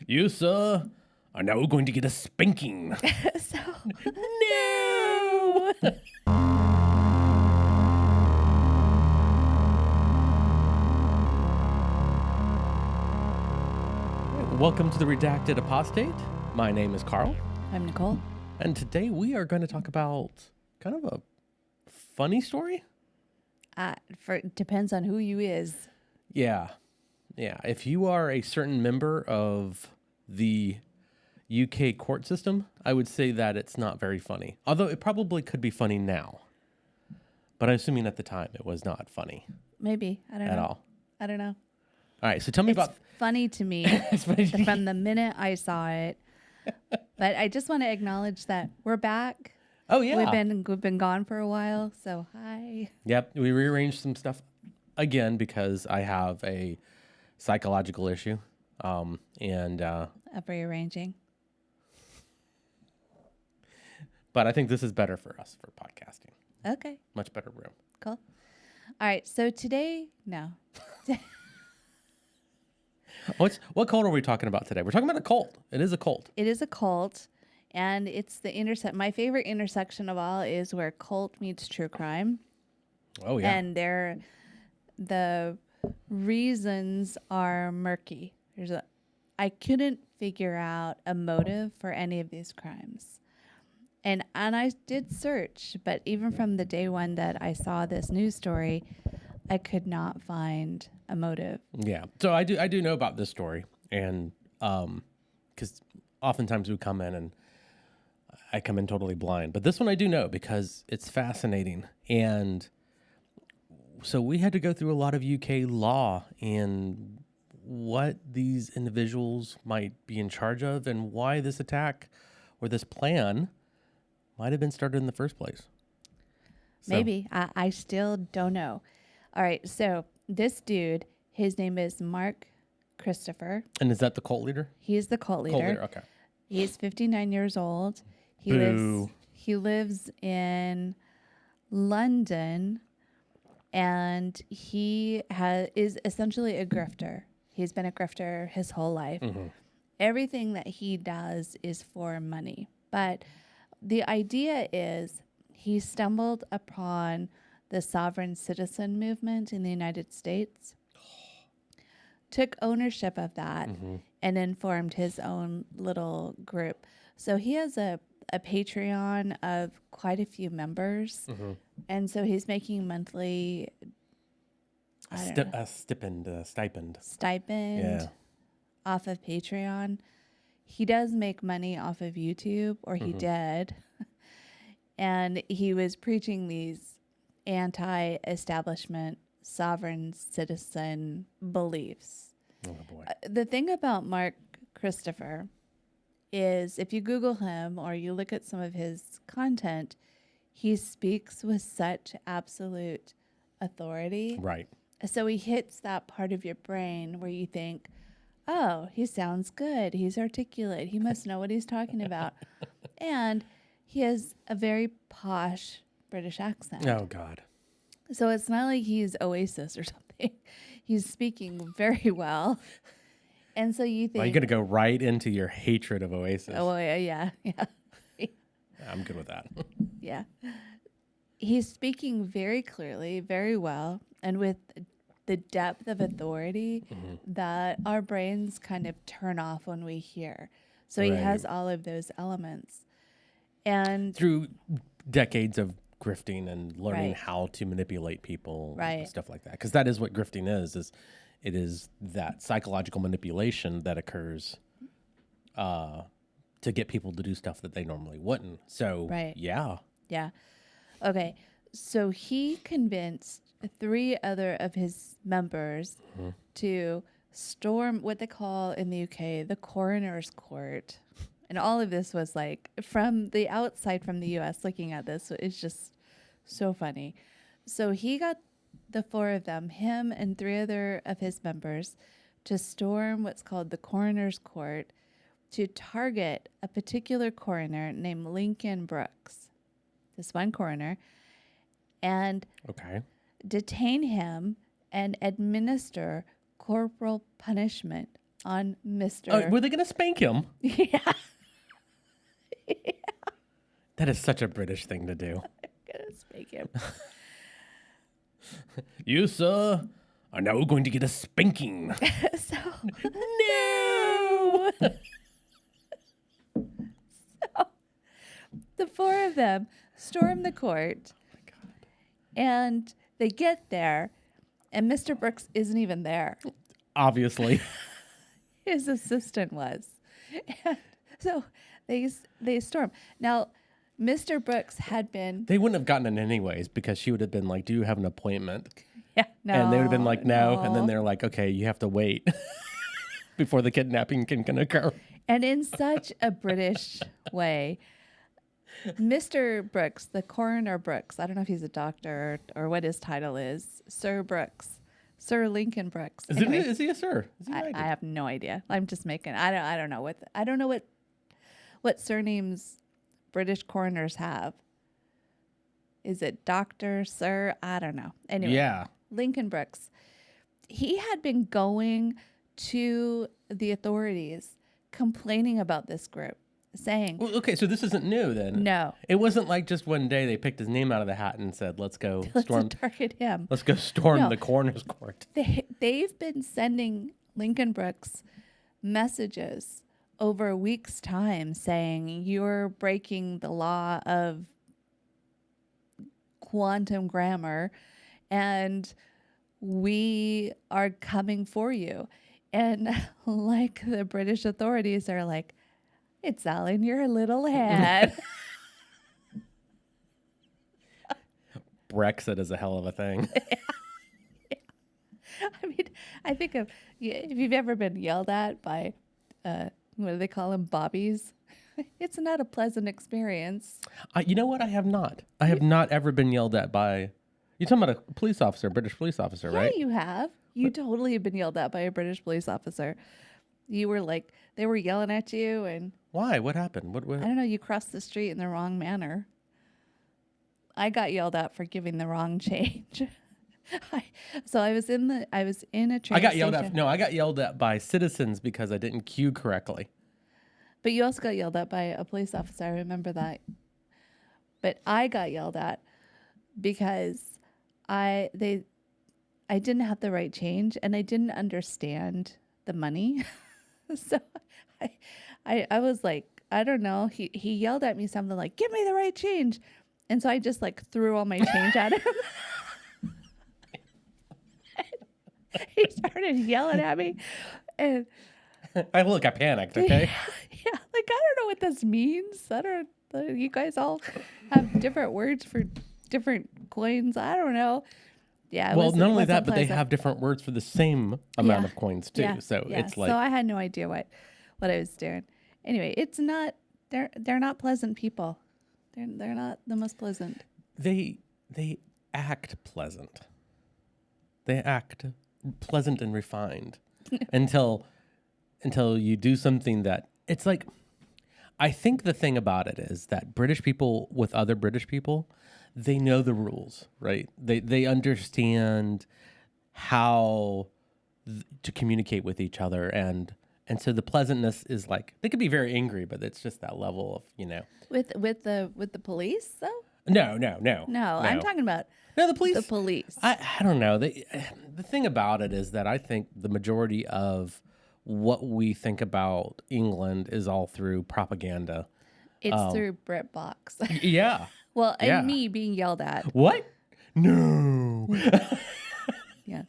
You, sir, are now going to get a spanking. So No! Welcome to the Redacted Apostate. My name is Carl, I'm Nicole. and today we are going to talk about kind of a funny story. Depends on who you is. Yeah. If you are a certain member of the UK court system, I would say that it's not very funny. Although it probably could be funny now. But I'm assuming at the time it was not funny Maybe. I don't know. at all. I don't know. All right, so tell me It's about... funny to me from the minute I saw it. But I just want to acknowledge that we're back. Oh, yeah. We've been gone for a while, so hi. Yep, we rearranged some stuff again because I have a psychological issue. Of rearranging. But I think this is better for us for podcasting. Okay, Much better room. cool. All right, so today, no. What cult are we talking about today? We're talking about a cult. It is a cult. It is a cult, and it's the my favorite intersection of all is where cult meets true crime. Oh, yeah. And the reasons are murky. I couldn't figure out a motive for any of these crimes. And I did search, but even from the day one that I saw this news story, I could not find a motive. Yeah. So I do know about this story, and because oftentimes we come in and I come in totally blind, but this one I do know because it's fascinating. And so we had to go through a lot of UK law and what these individuals might be in charge of and why this attack or this plan might have been started in the first place. So, Maybe. I still don't know. All right. So this dude, his name is Mark Christopher. And is that the cult leader? He's the cult leader. Cult leader, okay. He's 59 years old. Boo. He lives in London, and he is essentially a grifter. He's been a grifter his whole life. Mm-hmm. Everything that he does is for money. But the idea is he stumbled upon the sovereign citizen movement in the United States, took ownership of that, and then formed his own little group. So he has a Patreon of quite a few members. And so he's making monthly Stipend. stipend off of Patreon. He does make money off of YouTube, or he did. And he was preaching these anti-establishment sovereign citizen beliefs. Oh, boy. The thing about Mark Christopher is if you Google him or you look at some of his content, he speaks with such absolute authority. Right. So he hits that part of your brain where you think, oh, he sounds good. He's articulate. He must know what he's talking about. And he has a very posh British accent. Oh, God. So it's not like he's Oasis or something. He's speaking very well. And so you think... Well, you're going to go right into your hatred of Oasis. Oh, yeah. I'm good with that. Yeah. He's speaking very clearly, very well, and with the depth of authority that our brains kind of turn off when we hear. So he has all of those elements. And through decades of grifting and learning Right. how to manipulate people and Right. stuff like that. Because that is what grifting is it is that psychological manipulation that occurs to get people to do stuff that they normally wouldn't. So, Right. yeah. Yeah. Okay. So he convinced 3 other of his members to storm what they call in the UK the Coroner's Court. And all of this was like from the outside from the US looking at this, it's just so funny. So he got the 4 of them, him and 3 other of his members, to storm what's called the Coroner's Court to target a particular coroner named Lincoln Brookes, this one coroner, and detain him and administer corporal punishment on Mr. Oh, were they going to spank him? Yeah. That is such a British thing to do. I'm gonna spank him. You, sir, are now going to get a spanking. So No! so the four of them storm the court, and they get there, and Mr. Brooks isn't even there. Obviously. His assistant was. And so they storm. Now, Mr. Brooks had been. They wouldn't have gotten it anyways because she would have been like, do you have an appointment? Yeah, no. And they would have been like, no. no. And then they're like, okay, you have to wait before the kidnapping can occur. And in such a British way, Mr. Brooks, the coroner Brooks, I don't know if he's a doctor or what his title is, Sir Brooks, Sir Lincoln Brooks. Is he a sir? Is he I have no idea. I'm just making. I don't know what surnames British coroners have. Is it Doctor, Sir? I don't know. Anyway, Yeah. Lincoln Brooks. He had been going to the authorities complaining about this group, saying, Well, okay, so this isn't new then. no, It wasn't like just one day they picked his name out of the hat and said, let's go let's storm target him. Let's go storm No. the coroner's court. They've been sending Lincoln Brooks messages over a week's time saying, you're breaking the law of quantum grammar and we are coming for you. And like the British authorities are like, it's all in your little head. Brexit is a hell of a thing. I mean, I think of if you've ever been yelled at by, what do they call them, bobbies? It's not a pleasant experience. You know what? I have not. I have not ever been yelled at by. You're talking about a police officer, British police officer, right? Yeah, you have. You totally have been yelled at by a British police officer. You were like, they were yelling at you, and Why? What happened? What? I don't know, you crossed the street in the wrong manner. I got yelled at for giving the wrong change. I was in a train I got yelled station. at. No, I got yelled at by citizens because I didn't queue correctly. But you also got yelled at by a police officer. I remember that. But I got yelled at because I didn't have the right change and I didn't understand the money. So I was like, I don't know. He yelled at me something like, "Give me the right change," and so I just like threw all my change at him. He started yelling at me, and I panicked. Okay. yeah, like I don't know what this means. I don't. You guys all have different words for different coins. I don't know. Yeah. Well, not only wasn't that, but they pleasant. have different words for the same amount Yeah. of coins too. Yeah, So yeah. it's like So I had no idea what I was doing. Anyway, it's not. They're not pleasant people. They're not the most pleasant. they act pleasant. They act pleasant and refined until you do something that it's like. I think the thing about it is that British people with other British people, they know the rules, right? They understand how to communicate with each other, and so the pleasantness is like they could be very angry, but it's just that level of With the police though? No. No, I'm talking about the police. the police. I don't know. The thing about it is that I think the majority of what we think about England is all through propaganda. It's through BritBox. Yeah. Well, and Yeah. me being yelled at. What? No. Yeah.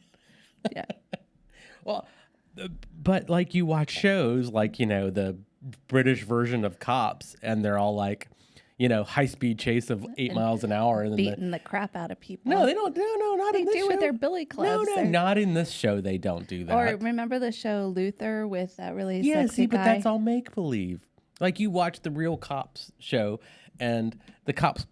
Yeah. Well, but like you watch shows like, the British version of Cops, and they're all like, high-speed chase of 8 miles an hour. And then Beating the crap out of people. no, they don't. No, not They in this do show. with their billy clubs. No, They're- not in this show. They don't do that. Or remember the show Luther with that really Yeah, sexy but guy? that's all make-believe. Like you watch the real Cops show, and the cops,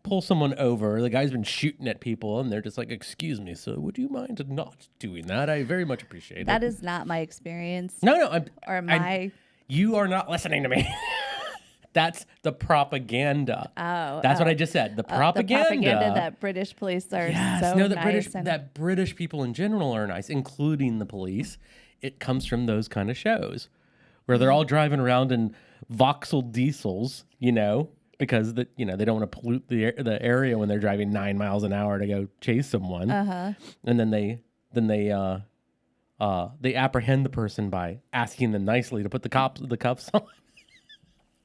pull someone over. The guy's been shooting at people, and they're just like, "Excuse me, sir, would you mind not doing that? I very much appreciate it." That is not my experience. No, you are not listening to me. That's the propaganda. That's what I just said. The propaganda. The propaganda that British police are Yes, so no, nice. that British people in general are nice, including the police, it comes from those kind of shows where they're all driving around in Vauxhall diesels, because they don't want to pollute the area when they're driving 9 miles an hour to go chase someone. And then they apprehend the person by asking them nicely to put the cuffs on.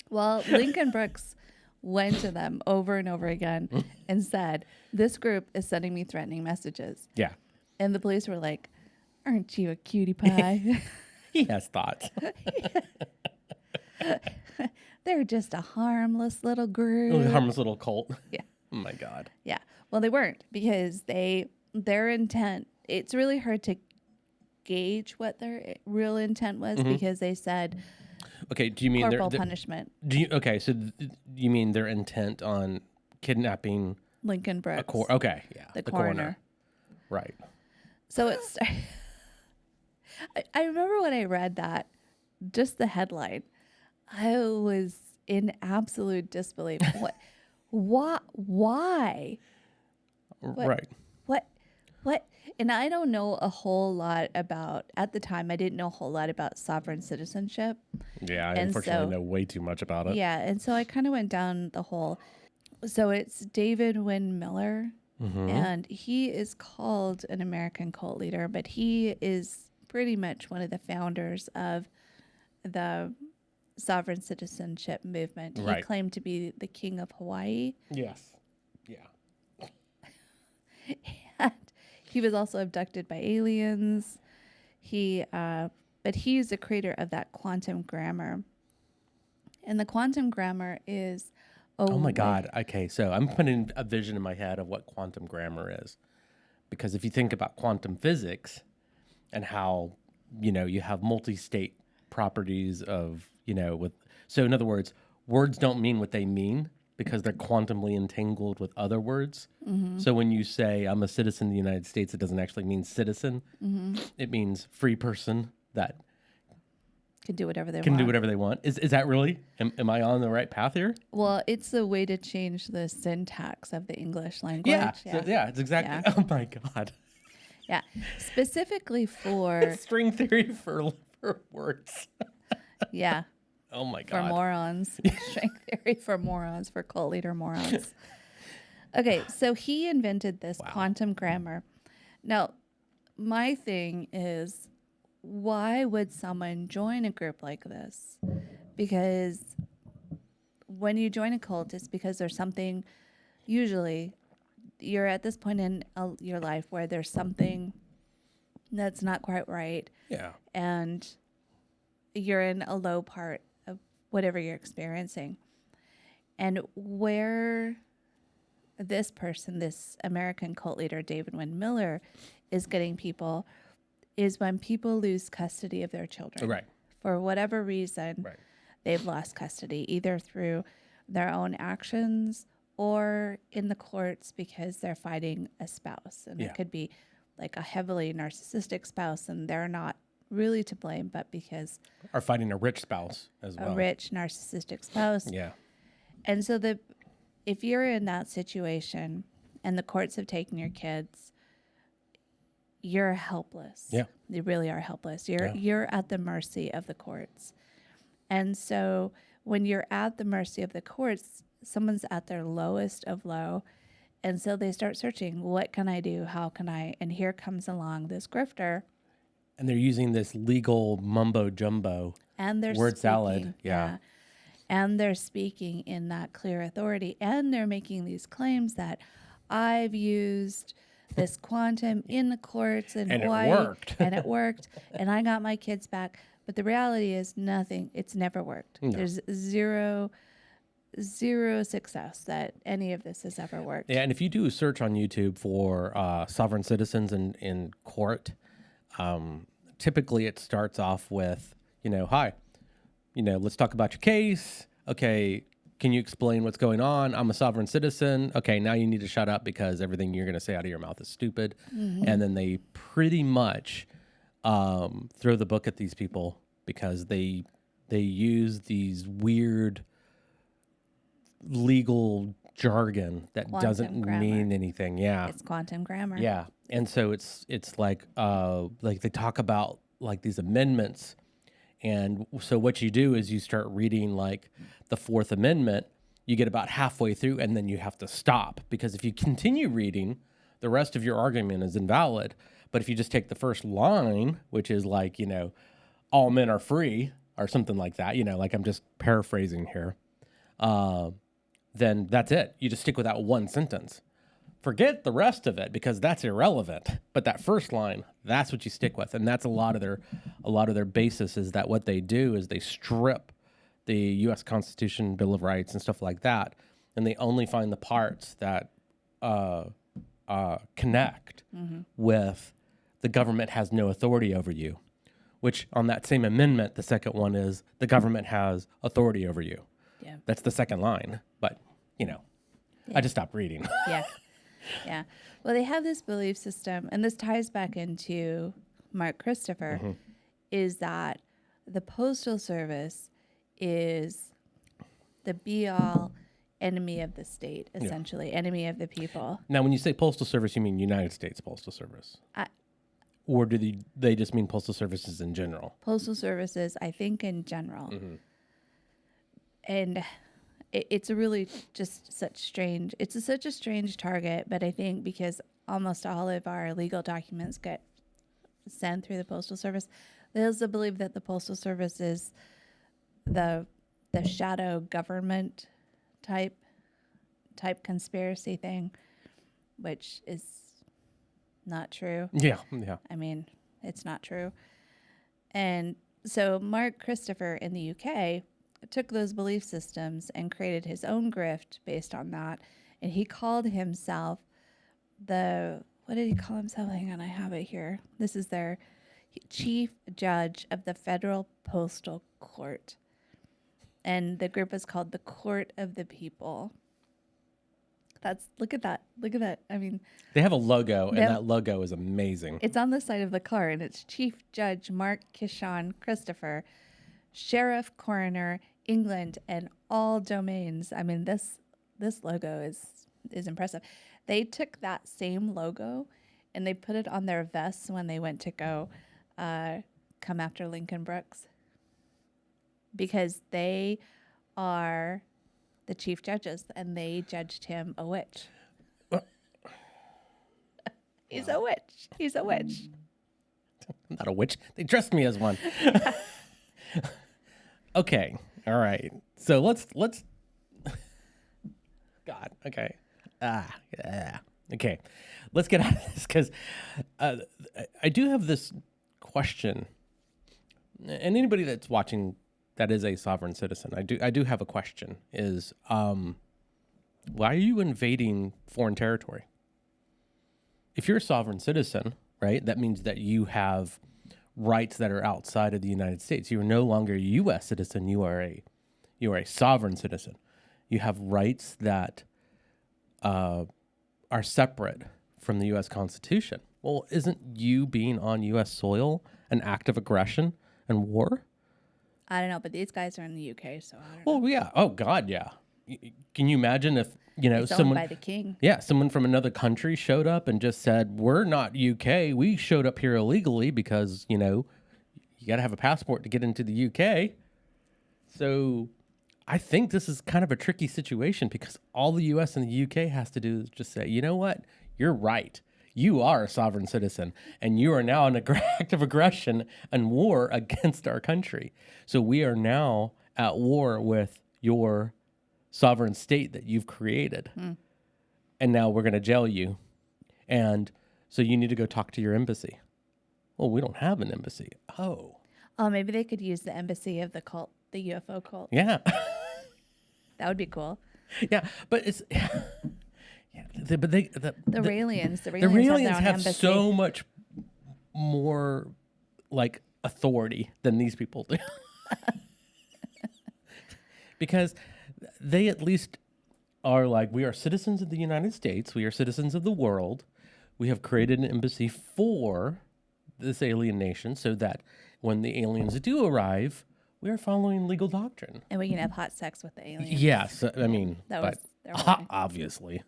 Well, Lincoln Brookes went to them over and over again and said, "This group is sending me threatening messages." Yeah. And the police were like, "Aren't you a cutie pie?" He has thoughts. They're just a harmless little group. A harmless little cult. Yeah. Oh my God. Yeah. Well, they weren't, because their intent, it's really hard to gauge what their real intent was, because they said, okay, do you mean corporal punishment. So you mean their intent on kidnapping Lincoln Brookes? Okay, yeah. The coroner. Right. So it's, I remember when I read that, just the headline, I was in absolute disbelief. Why? Right. What? And I don't know a whole lot about, at the time, I didn't know a whole lot about sovereign citizenship. Yeah, I unfortunately know way too much about it. Yeah, and so I kind of went down the whole. So it's David Wynn Miller, and he is called an American cult leader, but he is pretty much one of the founders of the sovereign citizenship movement. He claimed to be the king of Hawaii. Yes. Yeah. And he was also abducted by aliens. But he's the creator of that quantum grammar. And the quantum grammar is... Oh my God. Okay, so I'm putting a vision in my head of what quantum grammar is. Because if you think about quantum physics and how, you have multi-state properties of, so in other words, words don't mean what they mean because they're quantumly entangled with other words. So when you say I'm a citizen of the United States, it doesn't actually mean citizen. It means free person that can do whatever they can want. do whatever they want. Is that really? Am I on the right path here? Well, it's a way to change the syntax of the English language. Yeah. It's exactly. Yeah. Oh my God. Yeah. Specifically for string theory for words. Yeah. Oh my God. For morons. Strength theory for morons, for cult leader morons. Okay, so he invented this quantum grammar. Now, my thing is, why would someone join a group like this? Because when you join a cult, it's because there's something, usually, you're at this point in your life where there's something that's not quite right. Yeah. And you're in a low part of whatever you're experiencing. And where this person, this American cult leader, David Wynn Miller, is getting people is when people lose custody of their children. Right. For whatever reason, Right. they've lost custody, either through their own actions or in the courts because they're fighting a spouse. And it could be like a heavily narcissistic spouse, and they're not really to blame, but because... Or fighting a rich spouse as well. A rich narcissistic spouse. Yeah. And so if you're in that situation and the courts have taken your kids, you're helpless. Yeah. You really are helpless. You're at the mercy of the courts. And so when you're at the mercy of the courts, someone's at their lowest of low. And so they start searching, what can I do? How can I? And here comes along this grifter. And they're using this legal mumbo jumbo And they're word speaking, salad. Yeah. And they're speaking in that clear authority. And they're making these claims that I've used this quantum in the courts in Hawaii. It worked. And it worked. And I got my kids back. But the reality is nothing. It's never worked. No. There's zero success that any of this has ever worked. Yeah, and if you do a search on YouTube for sovereign citizens in court, typically it starts off with, hi, let's talk about your case. Okay, can you explain what's going on? I'm a sovereign citizen. Okay, now you need to shut up because everything you're going to say out of your mouth is stupid. Mm-hmm. And then they pretty much throw the book at these people because they use these weird legal jargon that doesn't mean anything. Yeah. It's quantum grammar. Yeah. And so it's like they talk about like these amendments. And so what you do is you start reading like the Fourth Amendment, you get about halfway through and then you have to stop, because if you continue reading, the rest of your argument is invalid. But if you just take the first line, which is like, all men are free or something like that, like I'm just paraphrasing here, then that's it. You just stick with that one sentence. Forget the rest of it because that's irrelevant. But that first line, that's what you stick with. And that's a lot of their basis, is that what they do is they strip the U.S. Constitution, Bill of Rights, and stuff like that, and they only find the parts that connect with the government has no authority over you, which on that same amendment, the second one is the government has authority over you. Yeah. That's the second line. But, I just stopped reading. Yeah. Yeah. Well, they have this belief system, and this ties back into Mark Christopher, is that the Postal Service is the be-all enemy of the state, essentially, enemy of the people. Now, when you say Postal Service, you mean United States Postal Service? Or do they just mean Postal Services in general? Postal Services, I think, in general. And it's a really just such a strange target, but I think because almost all of our legal documents get sent through the Postal Service, they also believe that the Postal Service is the shadow government type conspiracy thing, which is not true. Yeah. I mean, it's not true. And so Mark Christopher in the UK took those belief systems and created his own grift based on that. And he called himself what did he call himself? Hang on, I have it here. This is their chief judge of the Federal Postal Court. And the group is called the Court of the People. Look at that. I mean, they have a logo, and that logo is amazing. It's on the side of the car, and it's Chief Judge Mark Kishon Christopher, Sheriff Coroner England, and all domains. I mean, this logo is impressive. They took that same logo and they put it on their vests when they went to go come after Lincoln Brookes, because they are the chief judges and they judged him a witch. He's a witch. I'm not a witch. They dressed me as one. Okay. All right. So let's God. Okay. Yeah. Okay. Let's get out of this, because I do have this question, and anybody that's watching that is a sovereign citizen, I do have a question, is why are you invading foreign territory? If you're a sovereign citizen, right, that means that you have rights that are outside of the United States. You are no longer a U.S. citizen. You are a sovereign citizen. You have rights that are separate from the U.S. Constitution. Well, isn't you being on U.S. soil an act of aggression and war? I don't know, but these guys are in the UK, so I don't know. Well, yeah. Oh, God, yeah. Can you imagine if, it's someone owned by the king? Yeah, someone from another country showed up and just said, "We're not UK. We showed up here illegally because, you got to have a passport to get into the UK." So I think this is kind of a tricky situation, because all the US and the UK has to do is just say, "You know what? You're right. You are a sovereign citizen, and you are now an act of aggression and war against our country. So we are now at war with your sovereign state that you've created. And now we're going to jail you. And so you need to go talk to your embassy." Well, we don't have an embassy. Oh, Maybe they could use the embassy of the cult, the UFO cult. yeah. That would be cool. Yeah, but it's... Yeah, the Raelians have embassy. so much more like authority than these people do. Because they at least are like, we are citizens of the United States. We are citizens of the world. We have created an embassy for this alien nation so that when the aliens do arrive, we are following legal doctrine. And we can have hot sex with the aliens. Yes. I mean, That was their obviously.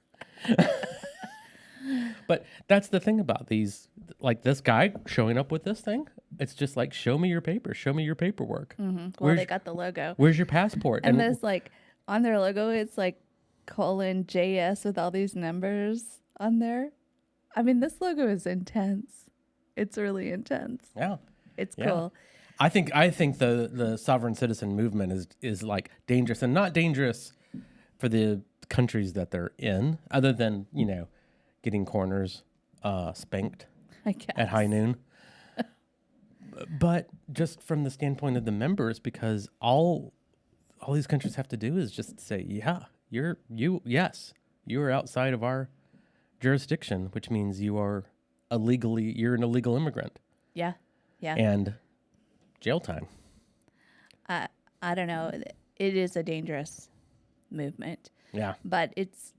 But that's the thing about these, like this guy showing up with this thing. It's just like, show me your papers, show me your paperwork. Well, they got the logo. Where's your passport? And this, like, on their logo, it's like :JS with all these numbers on there. I mean, this logo is intense. It's really intense. yeah, It's yeah. cool. I think the sovereign citizen movement is like dangerous, and not dangerous for the countries that they're in, other than, you know, getting corners spanked I guess. at high noon. But just from the standpoint of the members, because all these countries have to do is just say, yeah, you are outside of our jurisdiction, which means you're an illegal immigrant. Yeah. Yeah. And jail time. I don't know. It is a dangerous movement. Yeah. But it's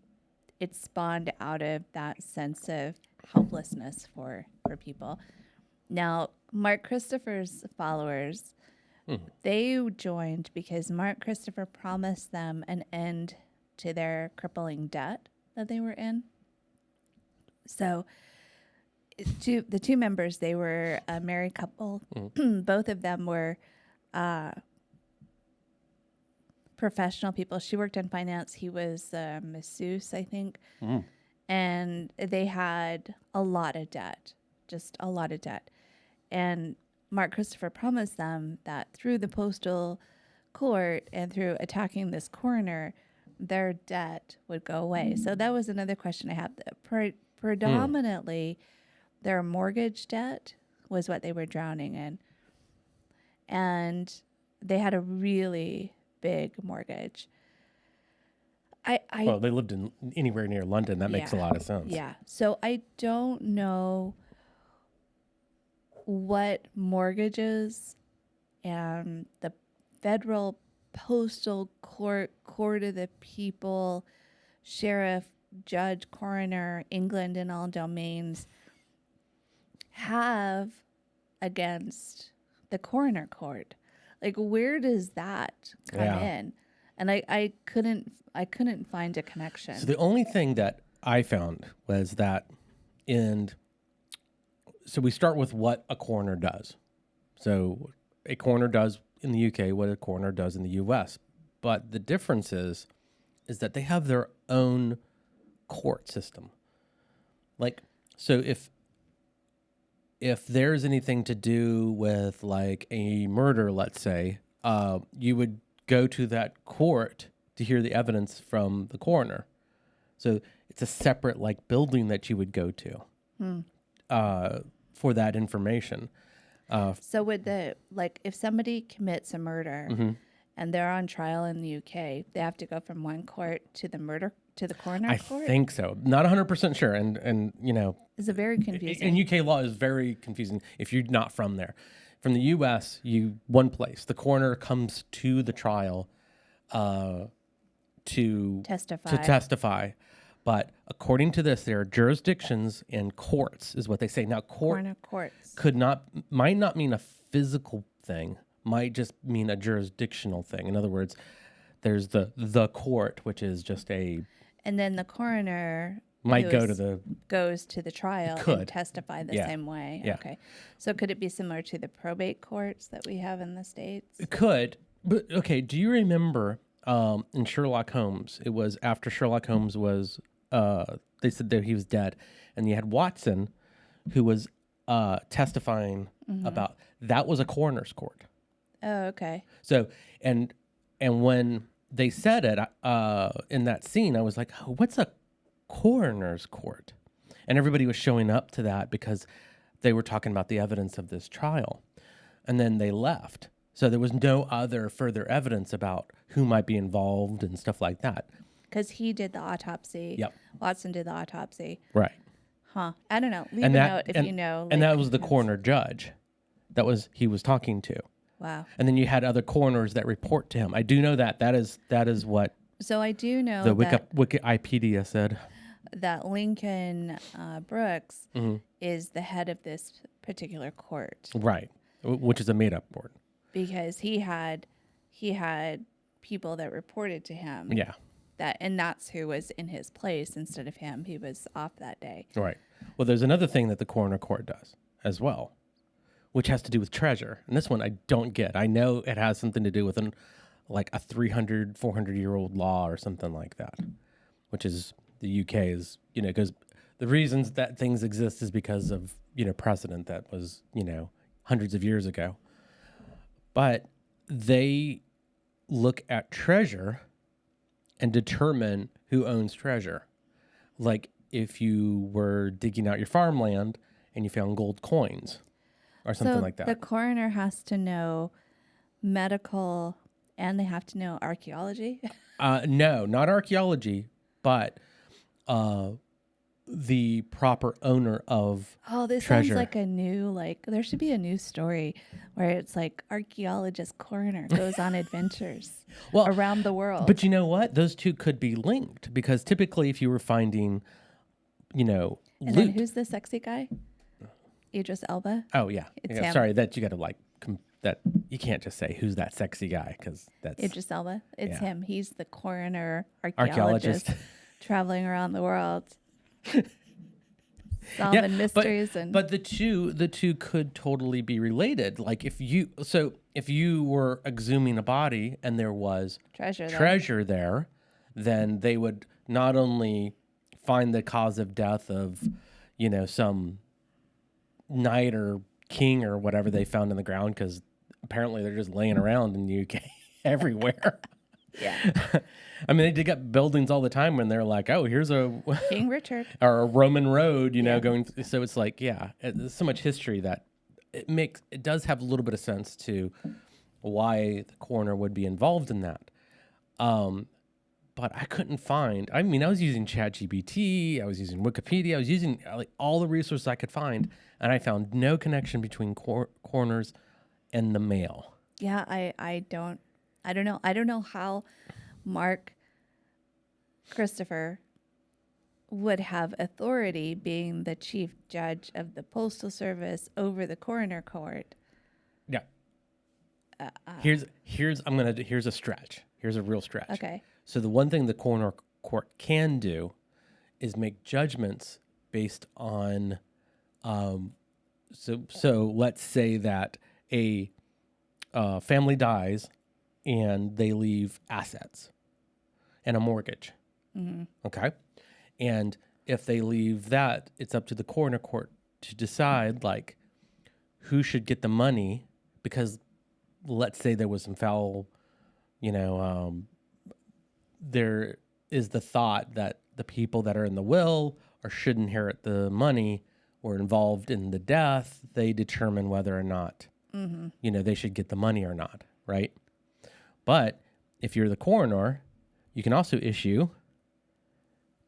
spawned out of that sense of helplessness for people. Now, Mark Christopher's followers, they joined because Mark Christopher promised them an end to their crippling debt that they were in. So the two members, they were a married couple. Both of them were professional people. She worked in finance. He was a masseuse, I think. And they had a lot of debt, just a lot of debt. And Mark Christopher promised them that through the Postal Court and through attacking this coroner, their debt would go away. So that was another question I have. Predominantly, their mortgage debt was what they were drowning in. And they had a really big mortgage. Well, they lived in anywhere near London. That makes a lot of sense. Yeah. So I don't know what mortgages and the federal postal court, court of the people, sheriff, judge, coroner, England and all domains have against the coroner court. Like, where does that come in? And I couldn't find a connection. So the only thing that I found was that so we start with what a coroner does. So a coroner does in the UK what a coroner does in the US. But the difference is that they have their own court system. Like, so if there's anything to do with like a murder, let's say, you would go to that court to hear the evidence from the coroner. So it's a separate like building that you would go to for that information. So would if somebody commits a murder and they're on trial in the UK, they have to go from one court to the coroner court? I think so. Not 100% sure. And you know, it's very confusing. And UK law is very confusing if you're not from there. From the US, one place. The coroner comes to the trial to testify. But according to this, there are jurisdictions and courts, is what they say. Now, coroner courts might not mean a physical thing, might just mean a jurisdictional thing. In other words, there's the court, which is just and then the coroner might goes to the trial and testify the same way. Yeah. Okay. So could it be similar to the probate courts that we have in the States? It could. But okay, do you remember in Sherlock Holmes, it was after Sherlock Holmes was they said that he was dead, and you had Watson who was testifying about that was a coroner's court. Oh, okay. So and when they said it in that scene, I was like, oh, what's a coroner's court? And everybody was showing up to that because they were talking about the evidence of this trial. And then they left. So there was no other further evidence about who might be involved and stuff like that. Because he did the autopsy. Yep. Watson did the autopsy. Right. Huh. I don't know. Leave a note if you know. And that was the coroner judge he was talking to. Wow. And then you had other coroners that report to him. I do know that. That is what. So I do know the Wikipedia said. That Lincoln Brookes is the head of this particular court. Right. Which is a made-up board. Because he had people that reported to him. Yeah. and that's who was in his place instead of him. He was off that day. Right. Well, there's another thing that the coroner court does as well, which has to do with treasure. And this one I don't get. I know it has something to do with like a 300, 400-year-old law or something like that, which is the UK is, because the reasons that things exist is because of, precedent that was, hundreds of years ago. But they look at treasure and determine who owns treasure. Like if you were digging out your farmland and you found gold coins or something like that. The coroner has to know medical and they have to know archaeology. No, not archaeology, but the proper owner of this treasure. sounds like there should be a new story where it's like archaeologist coroner goes on adventures around the world. But you know what? Those two could be linked because typically if you were finding, and loot. then who's the sexy guy? Idris Elba? Oh, yeah. It's Yeah, him. sorry, that you got to that you can't just say who's that sexy guy because that's Idris Elba. It's yeah. him. He's the coroner Archaeologist. traveling around the world. Solving mysteries but the two could totally be related. Like if you were exhuming a body and there was treasure there, then they would not only find the cause of death of, some knight or king or whatever they found in the ground, because apparently they're just laying around in the UK everywhere. Yeah. I mean, they dig up buildings all the time when they're like, oh, here's a King Richard or a Roman road, going. So it's like, there's so much history that it does have a little bit of sense to why the coroner would be involved in that. But I couldn't find. I mean, I was using ChatGPT, I was using Wikipedia, I was using all the resources I could find, and I found no connection between coroners and the mail. Yeah, I don't know. I don't know how Mark Christopher would have authority being the chief judge of the Postal Service over the coroner court. Yeah. Here's a stretch. Here's a real stretch. Okay. So the one thing the coroner court can do is make judgments based on, so let's say that a family dies and they leave assets and a mortgage. Mm-hmm. Okay. And if they leave that, it's up to the coroner court to decide who should get the money, because let's say there was some foul, there is the thought that the people that are in the will or should inherit the money were involved in the death. They determine whether or not, they should get the money or not. Right. But if you're the coroner, you can also issue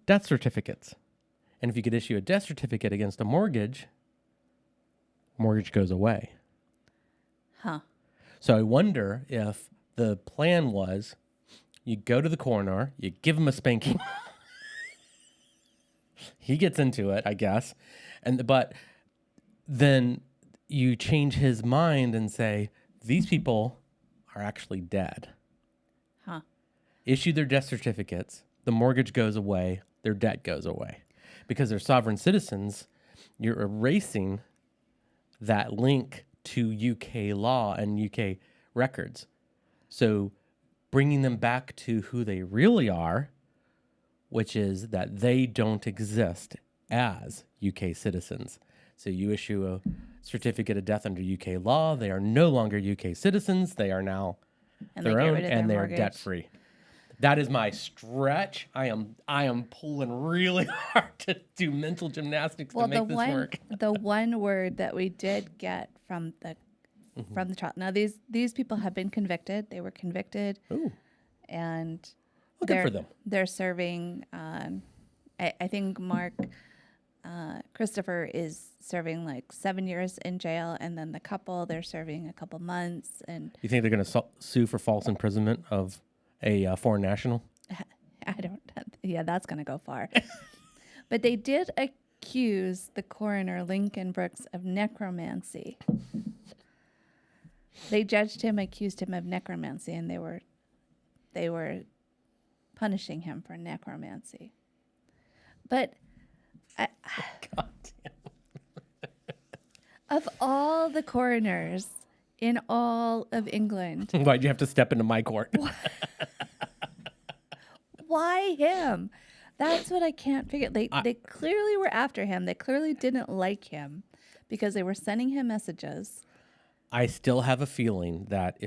death certificates. And if you could issue a death certificate against a mortgage goes away. Huh. So I wonder if the plan was you go to the coroner, you give him a spanking. He gets into it, I guess. But then you change his mind and say, these people are actually dead. Huh. Issue their death certificates. The mortgage goes away. Their debt goes away. Because they're sovereign citizens, you're erasing that link to UK law and UK records. So bringing them back to who they really are, which is that they don't exist as UK citizens. So you issue a certificate of death under UK law. They are no longer UK citizens. They are now their own, and they are debt free. That is my stretch. I am pulling really hard to do mental gymnastics to make this work. The one word that we did get from the trial. Now these people have been convicted. They were convicted. Ooh. And good for them. They're serving. I think Mark Christopher is serving 7 years in jail, and then the couple, they're serving a couple months. And you think they're going to sue for false imprisonment of a foreign national? I don't. Yeah, that's going to go far. But they did accuse the coroner Lincoln Brookes of necromancy. They accused him of necromancy, and they were punishing him for necromancy. But God damn. of all the coroners in all of England, Why'd you have to step into my court? why him? That's what I can't figure. They clearly were after him. They clearly didn't like him because they were sending him messages. I still have a feeling that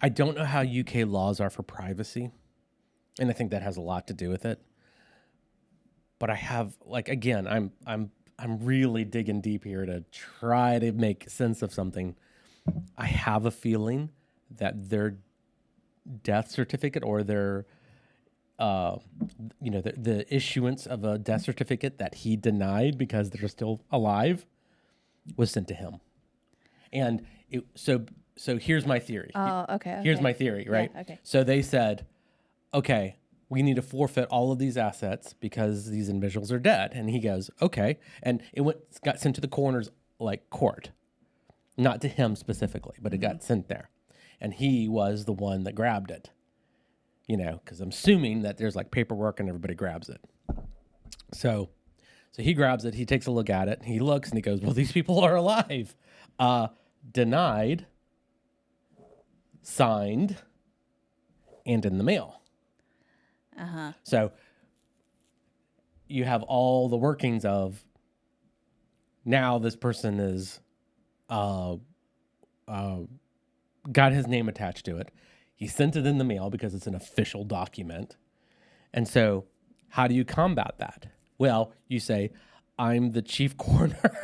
I don't know how UK laws are for privacy, and I think that has a lot to do with it. But I have, like, again, I'm really digging deep here to try to make sense of something. I have a feeling that their death certificate or their the issuance of a death certificate that he denied because they're still alive was sent to him. And so here's my theory. Oh, okay. Here's my theory, right? Yeah, okay. So they said, okay, we need to forfeit all of these assets because these individuals are dead. And he goes, okay. And it got sent to the coroner's court, not to him specifically, but it got sent there. And he was the one that grabbed it. Because I'm assuming that there's paperwork and everybody grabs it. So he grabs it. He takes a look at it. He looks and he goes, well, these people are alive. Denied, signed, and in the mail. Uh-huh. So you have all the workings of now this person is got his name attached to it. He sent it in the mail because it's an official document. And so how do you combat that? Well, you say, I'm the chief coroner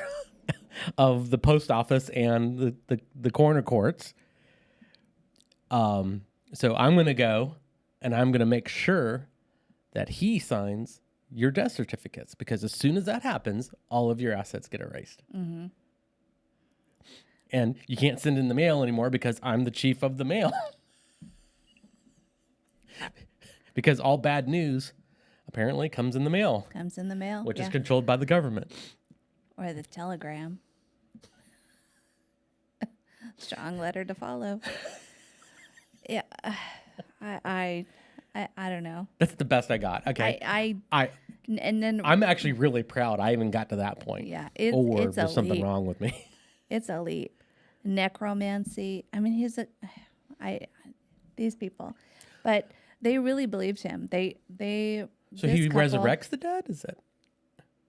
of the post office and the coroner courts. So I'm going to go and I'm going to make sure that he signs your death certificates, because as soon as that happens, all of your assets get erased. Mm-hmm. And you can't send in the mail anymore because I'm the chief of the mail. Because all bad news apparently comes in the mail. Comes in the mail. Which is controlled by the government. Or the telegram. Strong letter to follow. Yeah. I don't know. That's the best I got. Okay. And then I'm actually really proud I even got to that point. Yeah. Or it's there's something wrong with me. It's a leap. Necromancy. I mean, these people. But they really believed him. So he resurrects the dead? Is it?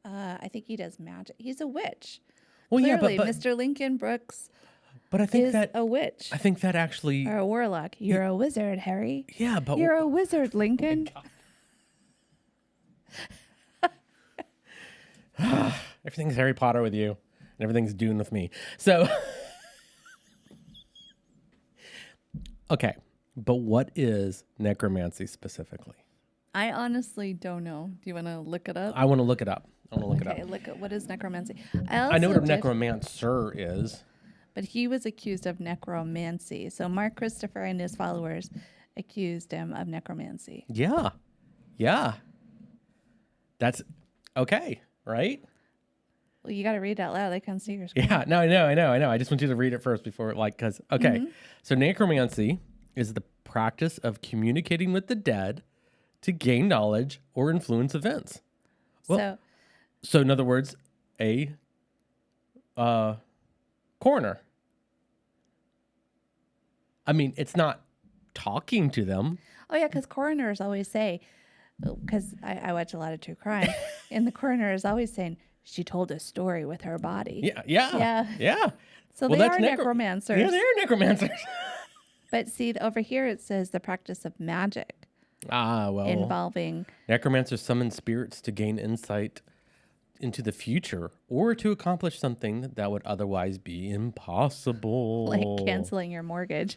I think he does magic. He's a witch. Well, Clearly, yeah, but Mr. Lincoln Brookes but I think is a witch. I think that actually Or a warlock. You're a wizard, Harry. Yeah, but You're a wizard, Lincoln. Everything's Harry Potter with you, and everything's Dune with me. So, okay, but what is necromancy specifically? I honestly don't know. Do you want to look it up? I want to look it up. Okay, look at what is necromancy. I know what a necromancer is. But he was accused of necromancy. So Mark Christopher and his followers accused him of necromancy. Yeah. Yeah. That's okay, right? Well, you got to read it out loud. They can't see your screen. Yeah, no, I know. I just want you to read it first before, okay. Mm-hmm. So necromancy is the practice of communicating with the dead to gain knowledge or influence events. Well, so in other words, a coroner. I mean, it's not talking to them. Oh, yeah, because coroners always say, because I watch a lot of true crime, and the coroner is always saying, she told a story with her body. Yeah. So they are necromancers. Yeah, they are necromancers. But see, over here it says the practice of magic. Involving necromancers summon spirits to gain insight into the future or to accomplish something that would otherwise be impossible. Like canceling your mortgage.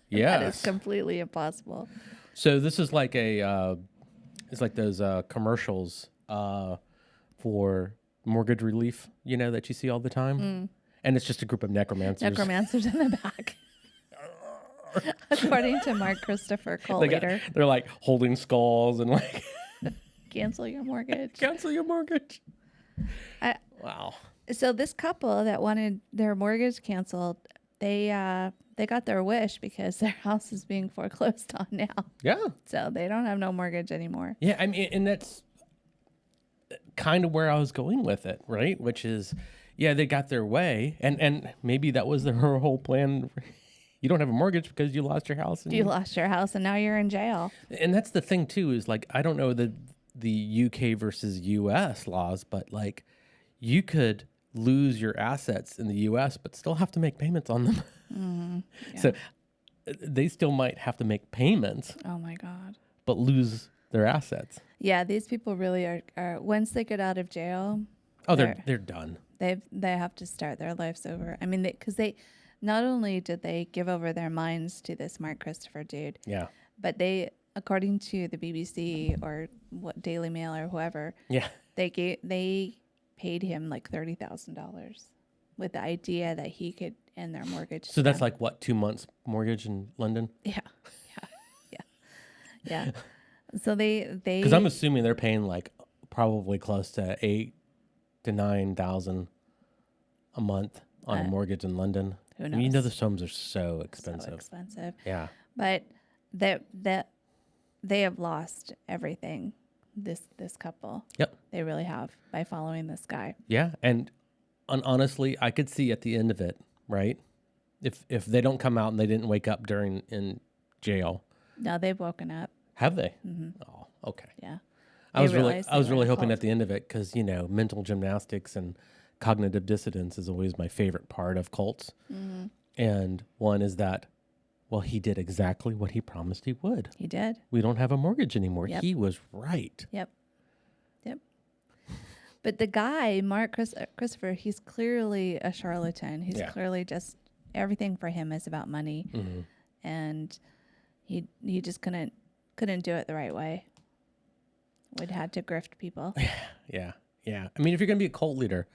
Yes. That is completely impossible. So this is like it's like those commercials for mortgage relief, that you see all the time. And it's just a group of necromancers. Necromancers in the back. According to Mark Christopher Collator. They're like holding skulls and like... Cancel your mortgage. Cancel your mortgage. Wow. So this couple that wanted their mortgage canceled, they they got their wish because their house is being foreclosed on now. Yeah. So they don't have no mortgage anymore. Yeah. I mean, and that's kind of where I was going with it, right? Which is, yeah, they got their way, and maybe that was her whole plan. You don't have a mortgage because you lost your house. You lost your house and now you're in jail. And that's the thing too, is like, I don't know the UK versus US laws, but like you could lose your assets in the US, but still have to make payments on them. Yeah. So they still might have to make payments, Oh my God. but lose their assets. Yeah, these people really are once they get out of jail, Oh, they're done. they have to start their lives over. I mean, because they not only did they give over their minds to this Mark Christopher dude, Yeah. but they, according to the BBC or what Daily Mail or whoever, Yeah. they paid him like $30,000 with the idea that he could end their mortgage. So that's like what, 2 months mortgage in London? Yeah. So they Because I'm assuming they're paying like probably close to 8,000 to 9,000 a month on a mortgage in London. Who I mean, you know, knows? the homes are so expensive. so expensive. Yeah. But that they have lost everything. This couple. Yep. They really have by following this guy. Yeah. And honestly, I could see at the end of it, right? If they don't come out and they didn't wake up in jail. Now they've woken up. Have they? Mm-hmm. Oh, okay. Yeah. I was realized they really were hoping called. at the end of it, because, you know, mental gymnastics and cognitive dissonance is always my favorite part of cults. Mm-hmm. And one is that, well, he did exactly what he promised he would. He did. We don't have a mortgage anymore. Yep. He was right. Yep. But the guy, Mark Christopher, he's clearly a charlatan. He's clearly just, everything for him is about money. Mm-hmm. And he just couldn't do it the right way. Would had to grift people. Yeah. Yeah. I mean, if you're going to be a cult leader,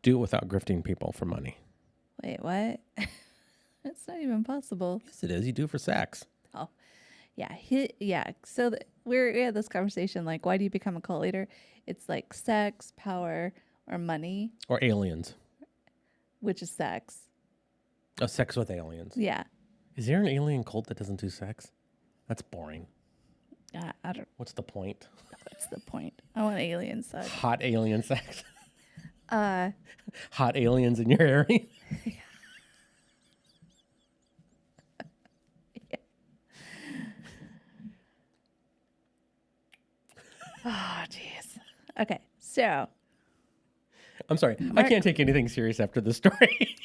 do it without grifting people for money. Wait, what? It's not even possible. Yes, it is. You do it for sex. Oh, yeah. So we had this conversation, like, why do you become a cult leader? It's like sex, power, or money, Or aliens. which is sex. Oh, sex with aliens. Yeah. Is there an alien cult that doesn't do sex? That's boring. I don't. What's the point? What's the point? I want alien sex. Hot alien sex. Uh, Hot aliens in your area. oh, jeez. Okay, so I'm sorry. I can't take anything serious after this story.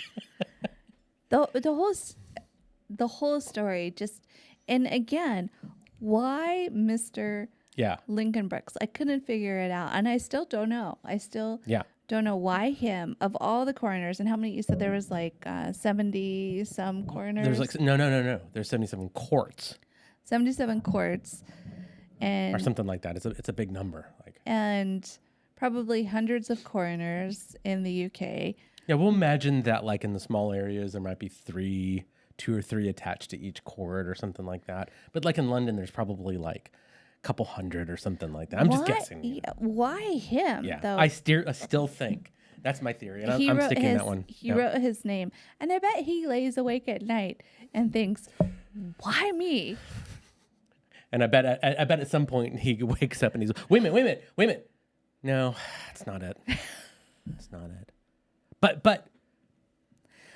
the whole story just, and again, why Mr. Yeah. Lincoln Brookes? I couldn't figure it out, and I still don't know. Don't know why him, of all the coroners. And how many? You said there was like 70 some coroners. There's like no. There's 77 courts 77 courts, and or something like that. It's a big number. Like, and probably hundreds of coroners in the UK. yeah, we'll imagine that like in the small areas there might be 2 or 3 attached to each court or something like that. But like in London, there's probably like a couple hundred or something like that. I'm just guessing. Yeah, why him? Yeah, though? I still think that's my theory, and I'm sticking that one. He wrote his name, and I bet he lays awake at night and thinks, "Why me?" And I bet at some point he wakes up and he's, wait a minute. No, that's not it. That's not it. But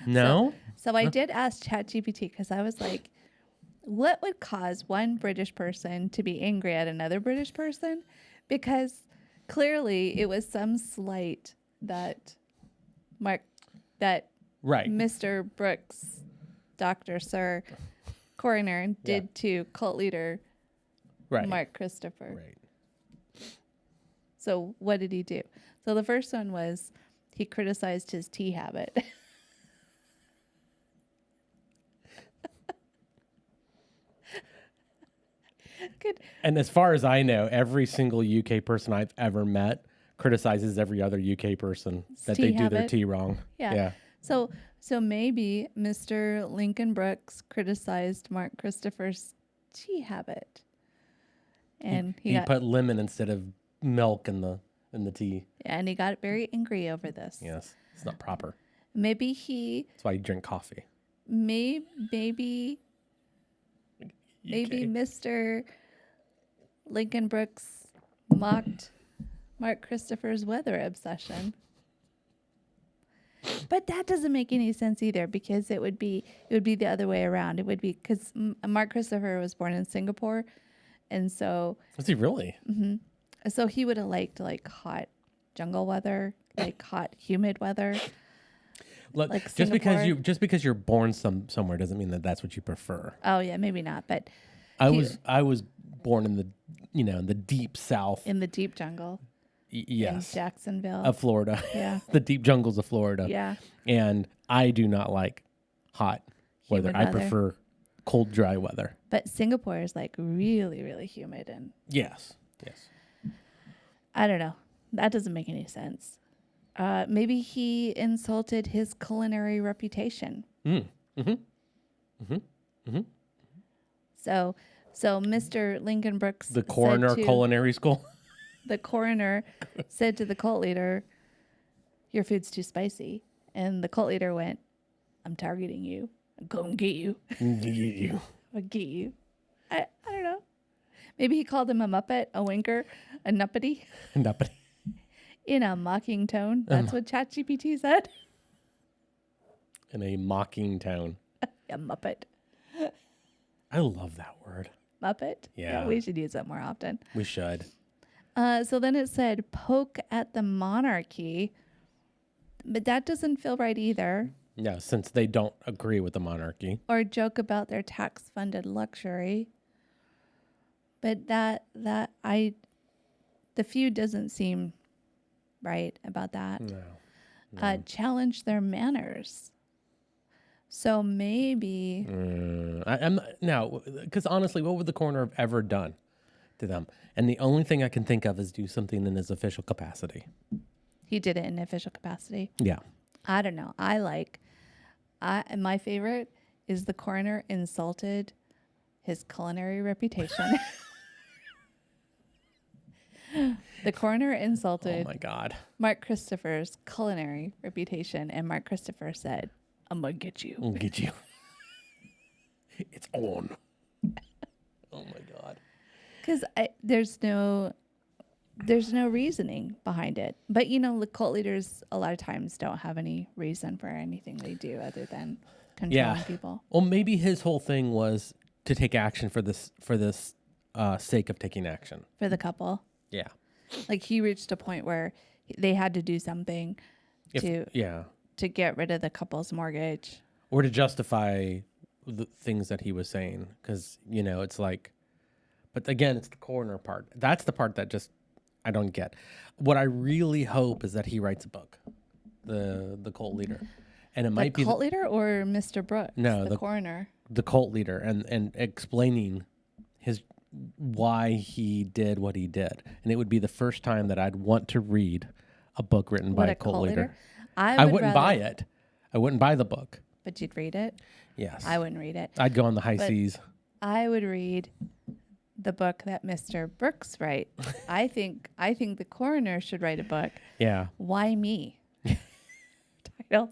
no. So I did ask ChatGPT, because I was like, what would cause one British person to be angry at another British person? Because clearly it was some slight that Right. Mr. Brookes, Dr. Sir Coroner, did to cult leader Right. Mark Christopher. Right. So what did he do? So the first one was he criticized his tea habit. Good. And as far as I know, every single UK person I've ever met criticizes every other UK person that they tea do their habit. tea wrong. Yeah. So maybe Mr. Lincoln Brookes criticized Mark Christopher's tea habit, and He put lemon instead of milk in the tea. and he got very angry over this. Yes, it's not proper. Maybe he That's why you drink coffee. maybe Mr. Lincoln Brookes mocked Mark Christopher's weather obsession. But that doesn't make any sense either, because it would be the other way around. It would be because Mark Christopher was born in Singapore, and so Was he really? so he would have liked like hot jungle weather, like hot humid weather. Look, Like just Singapore. because you're born somewhere doesn't mean that that's what you prefer. Oh yeah, maybe not, but I was born in the deep south. in the deep jungle Yes. in Jacksonville. Of Florida. Yeah. The deep jungles of Florida. Yeah. And I do not like hot weather. Humid I weather. prefer cold, dry weather. But Singapore is like really, really humid, and Yes. I don't know. That doesn't make any sense. Maybe he insulted his culinary reputation. So Mr. Lincoln Brookes, The coroner culinary school. the coroner said to the cult leader, "Your food's too spicy." And the cult leader went, "I'm targeting you. I'm going to get you. I'll get you." I don't know. Maybe he called him a muppet, a winker, a nuppety Nuppity. in a mocking tone. That's what ChatGPT said. In a mocking tone. A muppet. I love that word. Muppet? Yeah. We should use that more often. We should. So then it said poke at the monarchy. But that doesn't feel right either. Yeah, since they don't agree with the monarchy. Or joke about their tax-funded luxury. But the feud doesn't seem right about that. No. Challenge their manners. So maybe I'm now, because honestly, what would the coroner have ever done to them? And the only thing I can think of is do something in his official capacity. he did it in official capacity. Yeah. I don't know. My favorite is the coroner insulted his culinary reputation. The coroner Oh insulted my God. Mark Christopher's culinary reputation, and Mark Christopher said, "I'm gonna get you." I'll get you. It's on. Oh my God. Because there's no reasoning behind it. But the cult leaders a lot of times don't have any reason for anything they do other than controlling people. Well, maybe his whole thing was to take action for this sake of taking action. For the couple, Yeah. like he reached a point where they had to do something to get rid of the couple's mortgage. Or to justify the things that he was saying. Because, it's like, but again, it's the coroner part. That's the part that just, I don't get. What I really hope is that he writes a book, the cult leader. And it might be The cult leader or Mr. Brooks? No, the coroner. The cult leader, and explaining why he did what he did. And it would be the first time that I'd want to read a book written by a cult leader. I wouldn't buy it. I wouldn't buy the book. But you'd read it? Yes. I wouldn't read it. I'd go on the high seas. I would read the book that Mr. Brooks write. I think the coroner should write a book. Yeah. Why me? Title: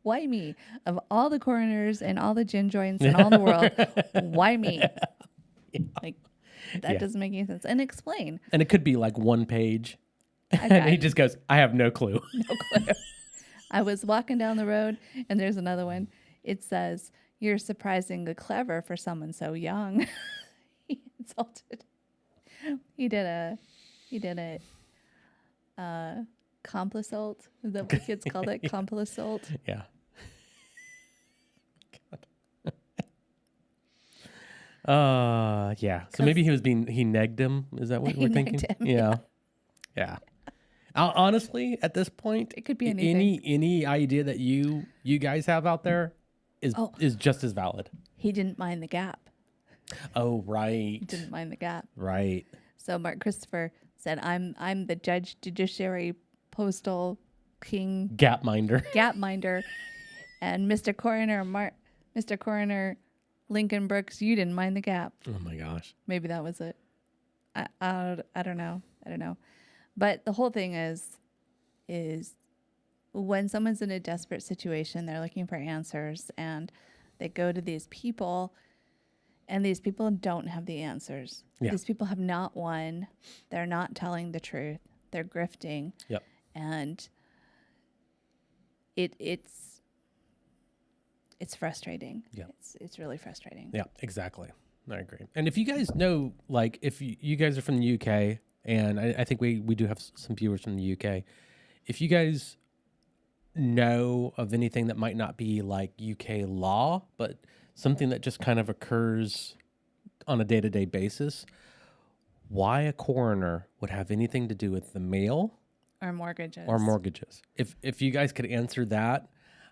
Why me? Of all the coroners and all the gin joints in all the world, why me? Yeah. Like that doesn't make any sense. And explain. And it could be like one page. And he just goes, "I have no clue." No clue. I was walking down the road and there's another one. It says, "You're surprisingly clever for someone so young." He insulted. He did a complisult. Is that what the kids call it? Complisult. Yeah. Yeah. So maybe he negged him. Is that what we're thinking? Him, yeah. Yeah. Honestly, at this point, it could be anything. Any idea that you guys have out there is just as valid. He didn't mind the gap. Oh, right. He didn't mind the gap. Right. So Mark Christopher said, I'm the judge, judiciary, postal king, gap minder. And Mr. Coroner Lincoln Brookes, you didn't mind the gap. Oh my gosh. Maybe that was it. I don't know. But the whole thing is when someone's in a desperate situation, they're looking for answers, and They go to these people, and these people don't have the answers. Yeah. These people have not won. They're not telling the truth. They're grifting. Yep. And it's frustrating. Yeah. It's really frustrating. Yeah, exactly. I agree. And if you guys know, like, if you guys are from the UK, and I think we do have some viewers from the UK, if you guys know of anything that might not be like UK law, but something that just kind of occurs on a day-to-day basis, why a coroner would have anything to do with the mail Or mortgages. If you guys could answer that,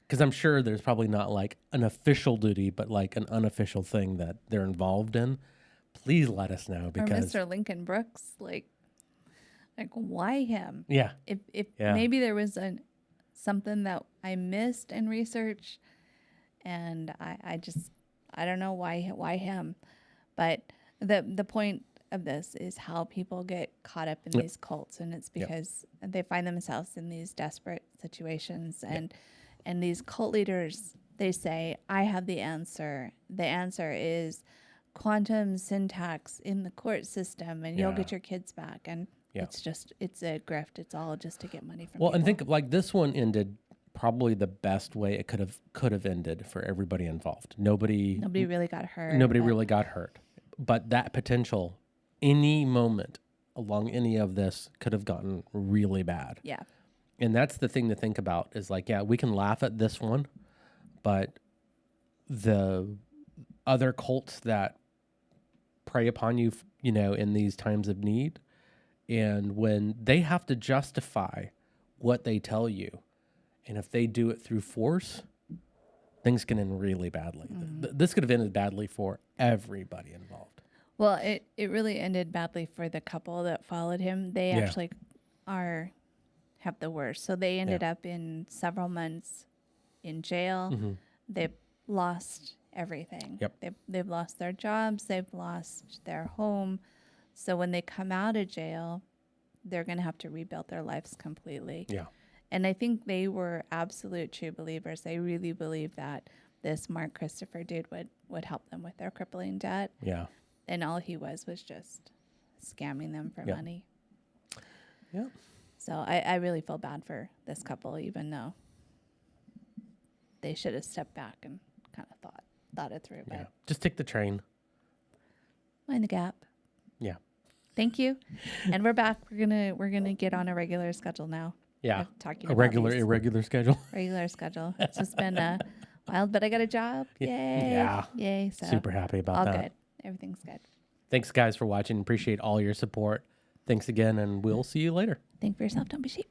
because I'm sure there's probably not like an official duty, but like an unofficial thing that they're involved in, please let us know. Or Because Mr. Lincoln Brookes, like why him? yeah, If Yeah. maybe there was something that I missed in research, and I don't know why him, but the point of this is how people get caught up in these cults, and it's because they find themselves in these desperate situations, and these cult leaders, they say, I have the answer. The answer is quantum syntax in the court system, and you'll get your kids back. And it's a grift. It's all just to get money from people. And think of like this one ended probably the best way it could have ended for everybody involved. Nobody really got hurt. Nobody really got hurt. But that potential, any moment along any of this could have gotten really bad. Yeah. And that's the thing to think about is like, yeah, we can laugh at this one, but the other cults that prey upon you, in these times of need, and when they have to justify what they tell you, and if they do it through force, things can end really badly. This could have ended badly for everybody involved. Well, it really ended badly for the couple that followed him. They actually have the worst. So they ended up in several months in jail. Mm-hmm. They've lost everything. Yep. They've lost their jobs. They've lost their home. So when they come out of jail, they're going to have to rebuild their lives completely. Yeah. And I think they were absolute true believers. They really believed that this Mark Christopher dude would help them with their crippling debt. Yeah. And all he was just scamming them for money. Yeah. So I really feel bad for this couple, even though they should have stepped back and kind of thought it through. Yeah. But Just take the train. mind the gap. Yeah. Thank you. And we're back. We're gonna get on a regular schedule now. Yeah. Talking A about irregular schedule. regular schedule. It's just been wild, but I got a job. Yay. Yeah. Yay. So Super happy about all that. good. Everything's good. Thanks, guys, for watching. Appreciate all your support. Thanks again, and we'll see you later. Think for yourself. Don't be sheep.